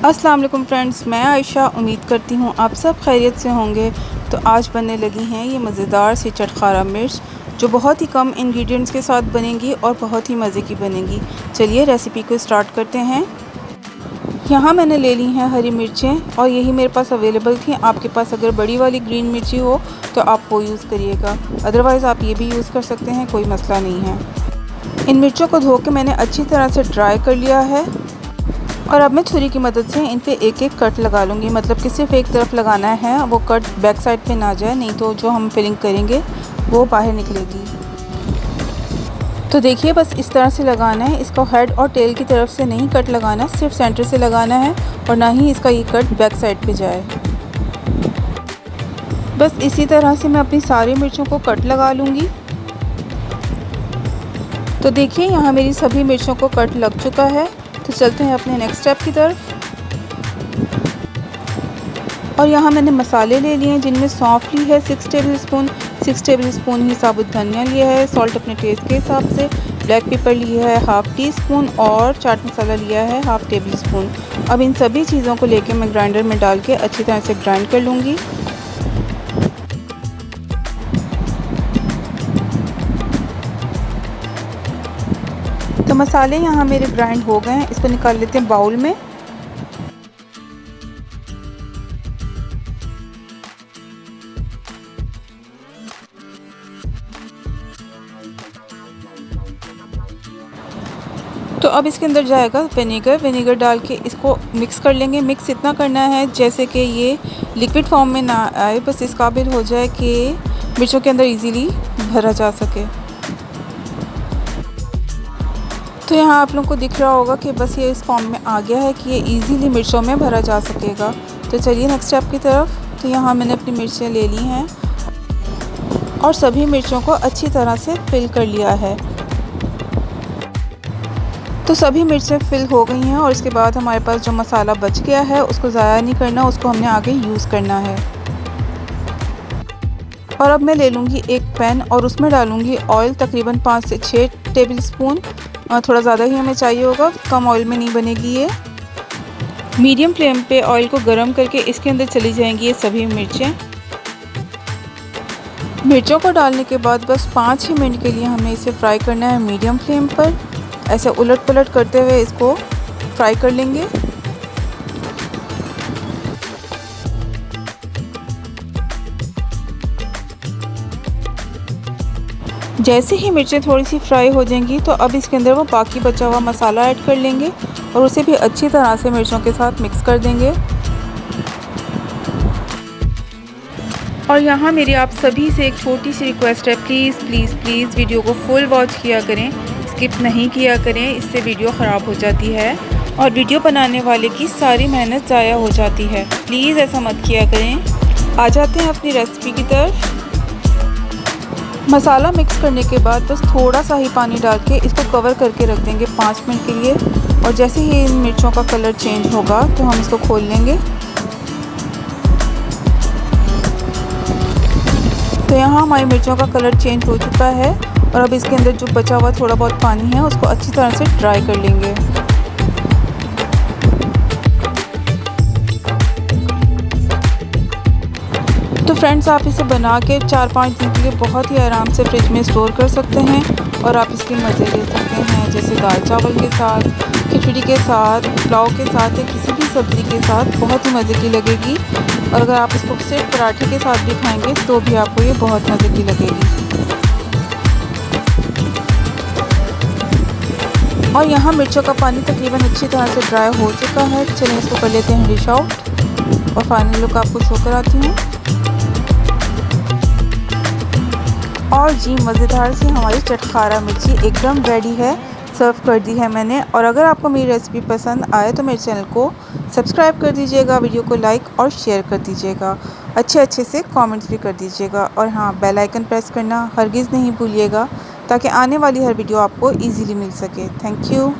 अस्सलाम वालेकुम फ्रेंड्स, मैं आयशा उम्मीद करती हूँ आप सब खैरियत से होंगे। तो आज बनने लगी हैं ये मज़ेदार सी चटखारा मिर्च, जो बहुत ही कम इंग्रेडिएंट्स के साथ बनेंगी और बहुत ही मज़े की बनेगी। चलिए रेसिपी को स्टार्ट करते हैं। यहाँ मैंने ले ली हैं हरी मिर्चें और यही मेरे पास अवेलेबल थी। आपके पास अगर बड़ी वाली ग्रीन मिर्ची हो तो आप वो यूज़ करिएगा, अदरवाइज़ आप ये भी यूज़ कर सकते हैं, कोई मसला नहीं है। इन मिर्चों को धो के मैंने अच्छी तरह से ड्राई कर लिया है और अब मैं छुरी की मदद से इन पे एक एक कट लगा लूँगी। मतलब कि सिर्फ एक तरफ लगाना है, वो कट बैक साइड पे ना जाए, नहीं तो जो हम फिलिंग करेंगे वो बाहर निकलेगी। तो देखिए बस इस तरह से लगाना है। इसको हेड और टेल की तरफ से नहीं कट लगाना, सिर्फ सेंटर से लगाना है और ना ही इसका ये कट बैक साइड पे जाए। बस इसी तरह से मैं अपनी सारी मिर्चों को कट लगा लूँगी। तो देखिए यहाँ मेरी सभी मिर्चों को कट लग चुका है। तो चलते हैं अपने नेक्स्ट स्टेप की तरफ। और यहाँ मैंने मसाले ले लिए हैं, जिनमें सौंफ ली है 6 टेबलस्पून, 6 टेबलस्पून ही साबुत धनिया लिया है, सॉल्ट अपने टेस्ट के हिसाब से, ब्लैक पेपर लिया है हाफ़ टी स्पून और चाट मसाला लिया है हाफ़ टेबल स्पून। अब इन सभी चीज़ों को लेके मैं ग्राइंडर में डाल के अच्छी तरह से ग्राइंड कर लूँगी। तो मसाले यहाँ मेरे ग्राइंड हो गए हैं, इसको निकाल लेते हैं बाउल में। तो अब इसके अंदर जाएगा विनेगर डाल के इसको मिक्स कर लेंगे। मिक्स इतना करना है जैसे कि ये लिक्विड फॉर्म में ना आए, बस इस काबिल हो जाए कि मिर्चों के अंदर इजीली भरा जा सके। तो यहाँ आप लोगों को दिख रहा होगा कि बस ये इस फॉर्म में आ गया है कि ये इजीली मिर्चों में भरा जा सकेगा। तो चलिए नेक्स्ट स्टेप की तरफ। तो यहाँ मैंने अपनी मिर्चें ले ली हैं और सभी मिर्चों को अच्छी तरह से फिल कर लिया है। तो सभी मिर्चें फिल हो गई हैं और इसके बाद हमारे पास जो मसाला बच गया है उसको ज़ाया नहीं करना, उसको हमने आगे यूज़ करना है। और अब मैं ले लूँगी एक पैन और उसमें डालूँगी ऑयल, तकरीबन 5 से 6 टेबलस्पून। थोड़ा ज़्यादा ही हमें चाहिए होगा, कम ऑयल में नहीं बनेगी ये। मीडियम फ्लेम पे ऑयल को गर्म करके इसके अंदर चली जाएंगी ये सभी मिर्चें। मिर्चों को डालने के बाद बस 5 ही मिनट के लिए हमें इसे फ्राई करना है मीडियम फ्लेम पर। ऐसे उलट पलट करते हुए इसको फ्राई कर लेंगे। जैसे ही मिर्चें थोड़ी सी फ्राई हो जाएंगी तो अब इसके अंदर वो बाकी बचा हुआ मसाला ऐड कर लेंगे और उसे भी अच्छी तरह से मिर्चों के साथ मिक्स कर देंगे। और यहाँ मेरी आप सभी से एक छोटी सी रिक्वेस्ट है, प्लीज़ प्लीज़ प्लीज़ वीडियो को फुल वॉच किया करें, स्किप नहीं किया करें, इससे वीडियो ख़राब हो जाती है और वीडियो बनाने वाले की सारी मेहनत ज़ाया हो जाती है। प्लीज़ ऐसा मत किया करें। आ जाते हैं अपनी रेसिपी की तरफ। मसाला मिक्स करने के बाद बस थोड़ा सा ही पानी डाल के इसको कवर करके रख देंगे 5 मिनट के लिए। और जैसे ही इन मिर्चों का कलर चेंज होगा तो हम इसको खोल लेंगे। तो यहाँ हमारी मिर्चों का कलर चेंज हो चुका है और अब इसके अंदर जो बचा हुआ थोड़ा बहुत पानी है उसको अच्छी तरह से ड्राई कर लेंगे। तो फ्रेंड्स, आप इसे बना के 4-5 दिन के लिए बहुत ही आराम से फ्रिज में स्टोर कर सकते हैं और आप इसके मज़े ले सकते हैं, जैसे दाल चावल के साथ, खिचड़ी के साथ, पुलाव के साथ या किसी भी सब्ज़ी के साथ बहुत ही मज़े की लगेगी। और अगर आप इसको सिर्फ पराठे के साथ भी खाएंगे तो भी आपको ये बहुत मज़े की लगेगी। और यहाँ मिर्चों का पानी तकरीबन अच्छी तरह से ड्राई हो चुका है। चलिए इसको कर लेते हैं डिश आउट और फाइनल लुक आपको शो कराती हूँ। और जी मज़ेदार सी हमारी चटखारा मिर्ची एकदम रेडी है, सर्व कर दी है मैंने। और अगर आपको मेरी रेसिपी पसंद आए तो मेरे चैनल को सब्सक्राइब कर दीजिएगा, वीडियो को लाइक और शेयर कर दीजिएगा, अच्छे से कमेंट्स भी कर दीजिएगा। और हाँ, बेल आइकन प्रेस करना हरगिज़ नहीं भूलिएगा ताकि आने वाली हर वीडियो आपको ईज़िली मिल सके। Thank you.